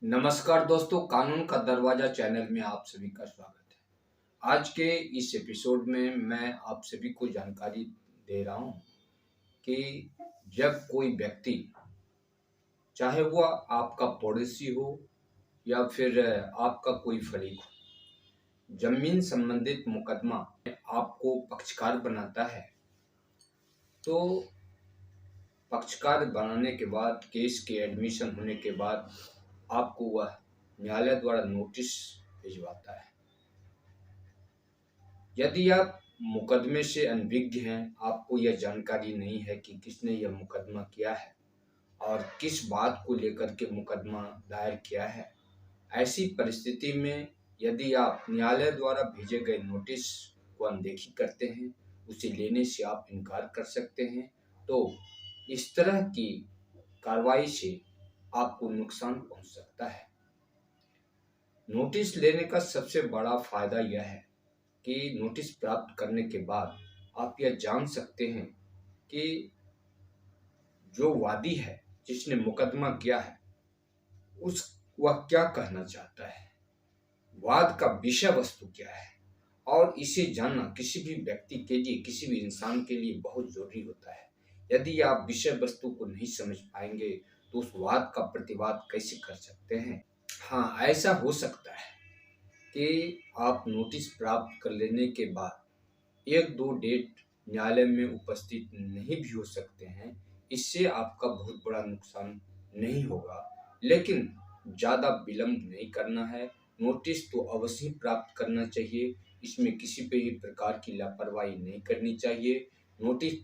नमस्कार दोस्तों, कानून का दरवाजा चैनल में आप सभी का स्वागत है। आज के इस एपिसोड में मैं आप सभी को जानकारी दे रहा हूं कि जब कोई व्यक्ति, चाहे वह आपका पड़ोसी हो या फिर आपका कोई फरीक हो, जमीन संबंधित मुकदमा आपको पक्षकार बनाता है, तो पक्षकार बनाने के बाद, केस के एडमिशन होने के बाद आपको वह न्यायालय द्वारा नोटिस भिजवाता है। यदि आप मुकदमे से अनभिज्ञ हैं, आपको यह जानकारी नहीं है कि किसने यह मुकदमा किया है और किस बात को लेकर के मुकदमा दायर किया है, ऐसी परिस्थिति में यदि आप न्यायालय द्वारा भेजे गए नोटिस को अनदेखी करते हैं, उसे लेने से आप इनकार कर सकते हैं, तो इस तरह की कार्रवाई से आपको नुकसान पहुंच सकता है। नोटिस लेने का सबसे बड़ा फायदा यह है कि नोटिस प्राप्त करने के बाद आप यह जान सकते हैं कि जो वादी है, जिसने मुकदमा किया है, वह क्या कहना चाहता है, वाद का विषय वस्तु क्या है। और इसे जानना किसी भी व्यक्ति के लिए, किसी भी इंसान के लिए बहुत जरूरी होता है। यदि आप विषय वस्तु को नहीं समझ पाएंगे तो उस वाद का प्रतिवाद कैसे कर सकते हैं। हाँ, ऐसा हो सकता है कि आप नोटिस प्राप्त कर लेने के बाद 1-2 डेट न्यायालय में उपस्थित नहीं भी हो सकते हैं। इससे आपका बहुत बड़ा नुकसान नहीं होगा, लेकिन ज़्यादा विलंब नहीं करना है। नोटिस तो अवश्य ही प्राप्त करना चाहिए, इसमें किसी भी प्रकार की लापरवाही नहीं करनी चाहिए। नोटिस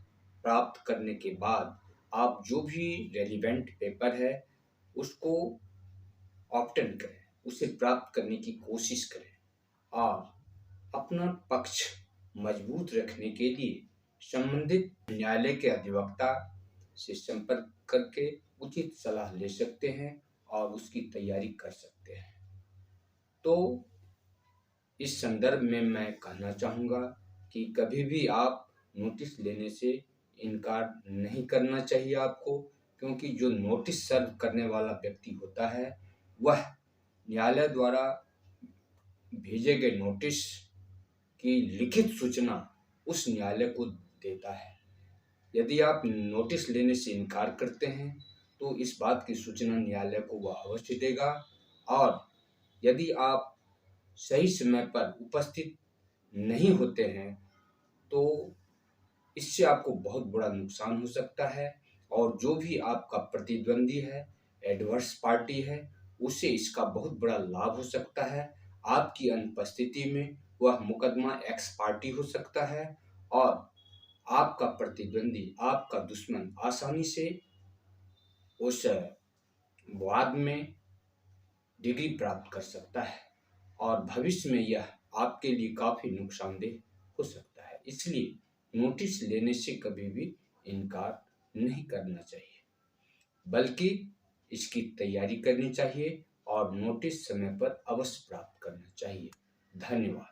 प्राप्त करने के बाद आप जो भी रेलिवेंट पेपर है उसको ऑब्टेन करें, उसे प्राप्त करने की कोशिश करें और अपना पक्ष मजबूत रखने के लिए संबंधित न्यायालय के अधिवक्ता से संपर्क करके उचित सलाह ले सकते हैं और उसकी तैयारी कर सकते हैं। तो इस संदर्भ में मैं कहना चाहूँगा कि कभी भी आप नोटिस लेने से इनकार नहीं करना चाहिए आपको, क्योंकि जो नोटिस सर्व करने वाला व्यक्ति होता है वह न्यायालय द्वारा भेजे गए नोटिस की लिखित सूचना उस न्यायालय को देता है। यदि आप नोटिस लेने से इनकार करते हैं तो इस बात की सूचना न्यायालय को वह अवश्य देगा, और यदि आप सही समय पर उपस्थित नहीं होते हैं तो इससे आपको बहुत बड़ा नुकसान हो सकता है, और जो भी आपका प्रतिद्वंदी है, एडवर्स पार्टी है, उसे इसका बहुत बड़ा लाभ हो सकता है। आपकी अनुपस्थिति में वह मुकदमा एक्स पार्टी हो सकता है और आपका प्रतिद्वंदी, आपका दुश्मन आसानी से उस वाद में डिग्री प्राप्त कर सकता है और भविष्य में यह आपके लिए काफ़ी नुकसानदेह हो सकता है। इसलिए नोटिस लेने से कभी भी इनकार नहीं करना चाहिए, बल्कि इसकी तैयारी करनी चाहिए और नोटिस समय पर अवश्य प्राप्त करना चाहिए। धन्यवाद।